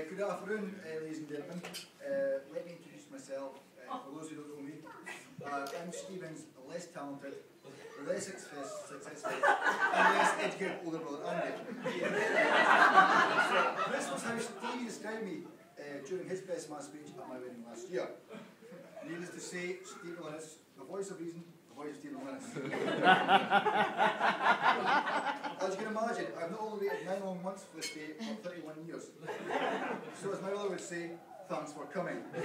Good afternoon, ladies and gentlemen. Let me introduce myself. For those who don't know me, I'm Stephen's less talented, less successful, and less educated older brother Andy. This was how Stevie described me during his Bestmans speech at my wedding last year. Needless to say, Stevie Linus, the voice of reason, the voice of Stevie Linus. As you can imagine, I've not only waited 9 long months for this day, but 31 years. So as my mother would say, thanks for coming. Now,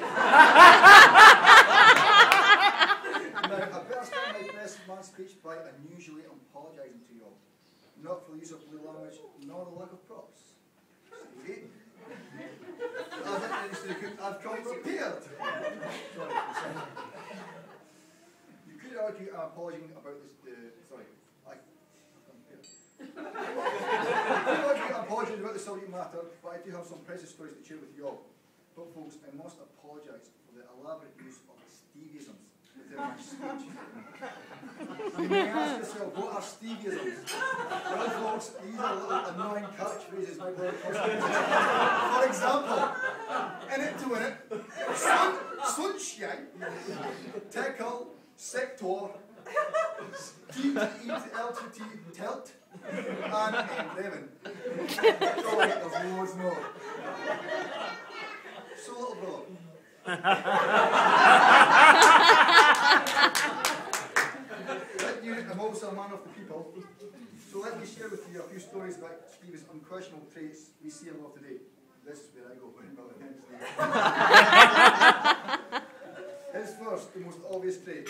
I better start my Bestmans speech by unusually apologising to you all. Not for the use of blue language, nor the lack of props. Stevie? I've come prepared. You could argue I'm apologising about this. I'm apologising about the subject matter, but I do have some precious stories to share with you all. But folks, I must apologise for the elaborate use of Stevieisms within my speech. You may ask yourself, what are Stevieisms? Well, folks, these are little annoying catchphrases my brother calls me. For example, in it to win it, sunshine, tickle, sector, T to E to L to T, tilt, and Bremen. Sorry, there's loads more. So, little brother. Like you, I'm also a man of the people. So let me share with you a few stories about Stevie's unquestionable traits we see him of today. This is where I go when Mother Hen's His first, the most obvious trait,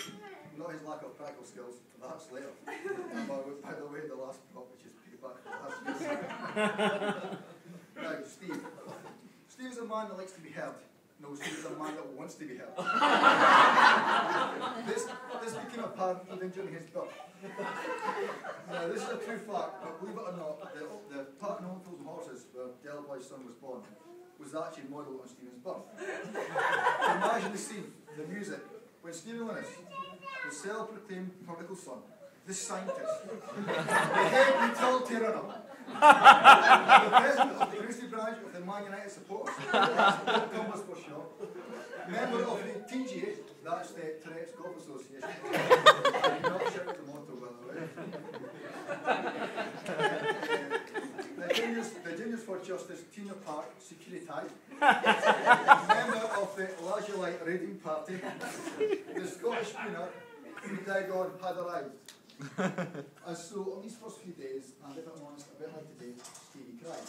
not his lack of practical skills, that's later. By the way, the last prop, which is payback for last year. Now, Steve. Steve's a man that likes to be heard. No, Steve's a man that wants to be heard. This became apparent even during his birth. Now, this is a true fact, but believe it or not, the part in Homes and Horses where Delboy's son was born was actually modelled on Stephen's birth. Imagine the scene, the music, when Stephen Linus, the self-proclaimed prodigal son, the scientist, the head utilitarian, the president of the Christie branch of the Man United supporters, Thomas for sure, member of the TGA, that's the Tourette's Golf Association. Not shout the motto, by the way. The Juniors for Justice, Tina Park, Securitai, member of the Lazulite Raiding Party, the Scottish Spinner, who Dagon had arrived. And so, on these first few days, and if I'm honest, a bit like today, Stevie cried.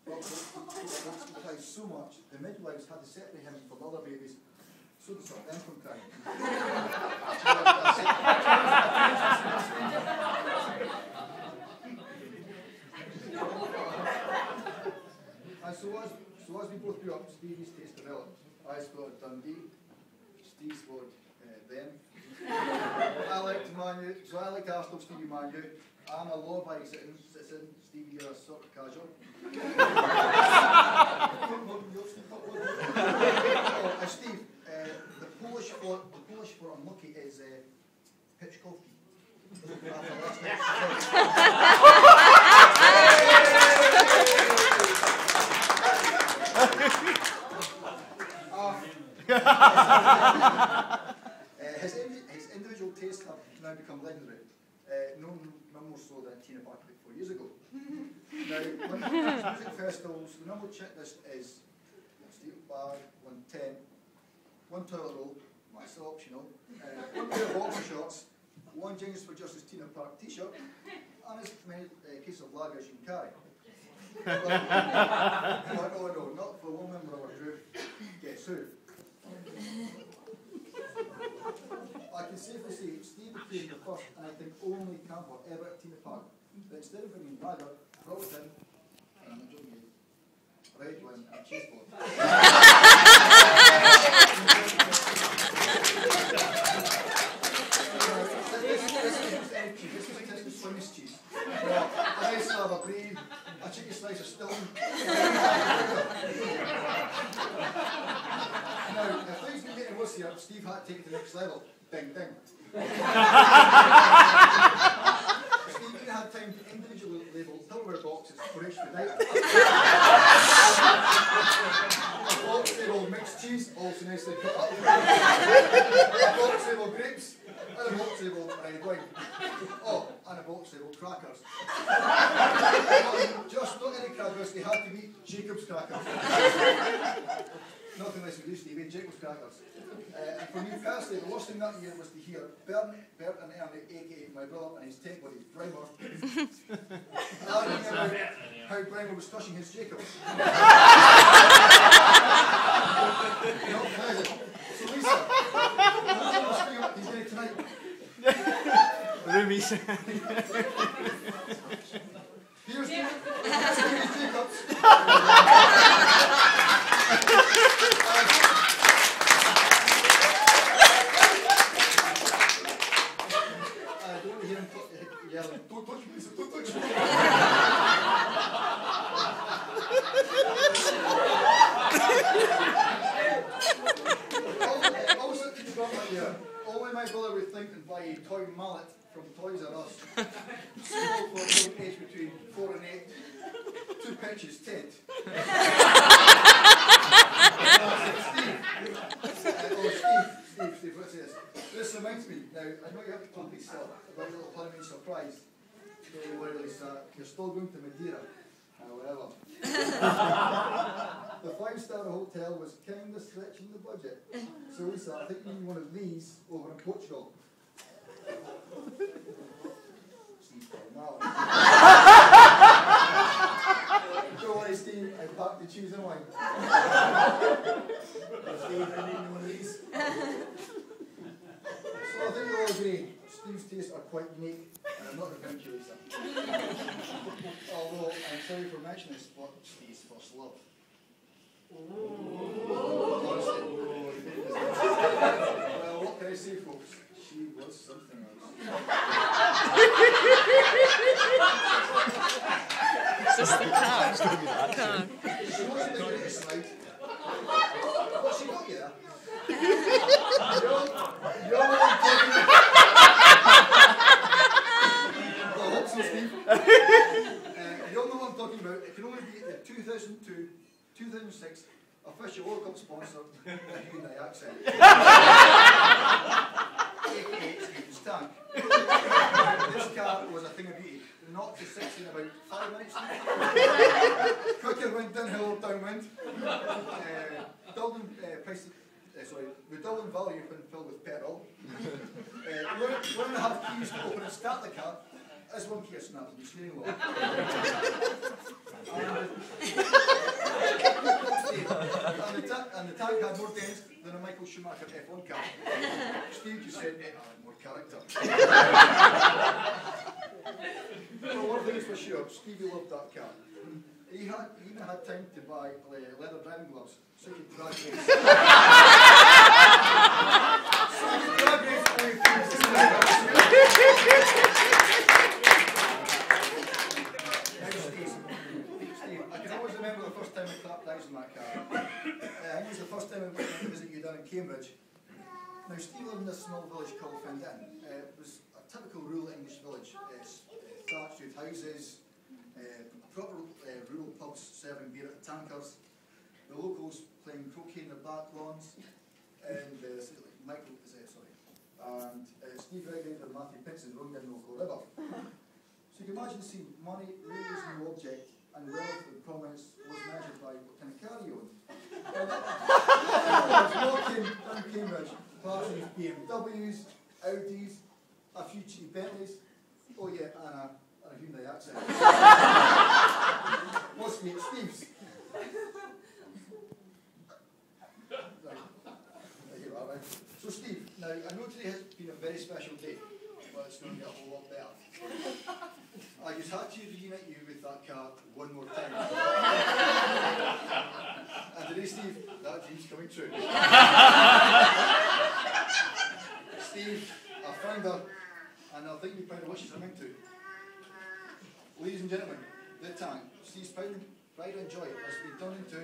But he cried so much, the midwives had to separate him from other babies so to stop them from crying. And so as we both grew up, Stevie's taste developed. I explored Dundee, Steve explored them. I liked Manu, so I liked Arsenal, Stevie Manu. I'm a law-abiding citizen, Stevie, you're a sort of casual. Steve, the Polish for unlucky is Pitchkowski. His individual tastes have now become legendary. No more so than Tina Park 4 years ago. Now, when it comes to music festivals, the number checklist is steel bag, 110, 1 toilet roll, that's optional, 1 pair of boxer shorts, 1 Juniors for Justice Tina Park t-shirt, and as many cases of lager as you can carry. Oh no, not for one member of our group. Guess who? I can safely say Steve became the first and I think only camper ever at Tina Park that instead of bringing lager, brought with him, and I'm not joking you, red wine and cheese board. This is Swiss cheese. A nice slab of bread, a chicken slice of Stilton. Now, if things can get worse here, Steve had to take it to the next level. Ding, ding. Steve even had time to individually label Tupperware boxes for each food item. A box label mixed cheese, also nicely cut up. A box label grapes, and a box label red wine. Oh, and a box label crackers. Just not any crackers, they had to be Jacob's crackers. Nothing less than you, Stevie, Jacob's crackers. And for me personally, the worst thing that year was to hear Bert and Ernie, aka my brother and his tent buddy, Brymer, arguing about how Brymer was crushing his Jacobs. Not pleasant. So Lisa, what's the thing about these days tonight? Roomies. Here's Jacobs. Yelling, don't touch me, Lisa, don't touch me. Also, only my brother would think and buy a toy mallet from Toys R Us. Small for a age between 4 and 8. 2 pitches, tent. Steve, what's this? This reminds me, now, I know you have to pump these up, about your little Halloween surprise. Don't worry, Lisa, you're still going to Madeira. However, the 5-star hotel was kind of stretching the budget. So Lisa, I think you need one of these over in Portugal. Don't worry, Steve, I packed the cheese and wine. Steve, I need one of these. So I think you'll all agree, Steve's tastes are quite unique, and I'm not referring to you, Lisa. Although, I'm sorry for mentioning this, but Steve's first love. Honestly, well, what can I say, folks? She was something else. Is this the car? It's going to be that. Car. She wasn't the greatest slide. What she got you there? You're what I'm talking about. I hope so, Steve. You'll know what I'm talking about. It can only be the 2002-2006 official World Cup sponsor, the Hyundai Accent. aka Steve's tank. This car was a thing of beauty. Not to 60 in about 5 minutes. Quicker went downhill, downwind. The Dublin value when filled with petrol. 1.5 keys to open and start the car. As one key snapped in the steering wheel. And the tank had more dents than a Michael Schumacher F1 car. Steve just said it had more character. Well, one thing is for sure, Stevie loved that car. He even had time to buy leather driving gloves so he could drag race. Steve, I can always remember the first time I clapped eyes on that car. I think it was the first time I went to visit you down in Cambridge. Now, Steve lived in this small village called Findon. It was a typical rural English village. Thatched with houses, proper rural pubs serving beer at the tankers, the locals playing croquet in the back lawns, and Steve regulated Matthew Pinson's run down the local river. So you can imagine the scene. Money really was no object, and wealth and prominence was measured by what kind of car you owned. Walking down Cambridge, passing BMWs, Audis, a few cheap Bentleys, oh yeah, and a Hyundai Accent. What's me, Steve's? So Steve, now I know today has been a very special day, but it's going to get a whole lot better. I just had to reunite you with that car one more time. And today, Steve, that dream's coming true. Steve, I found her, and I think you found her what she's coming to. Ladies and gentlemen, the tank, Steve's pride and joy has been turned into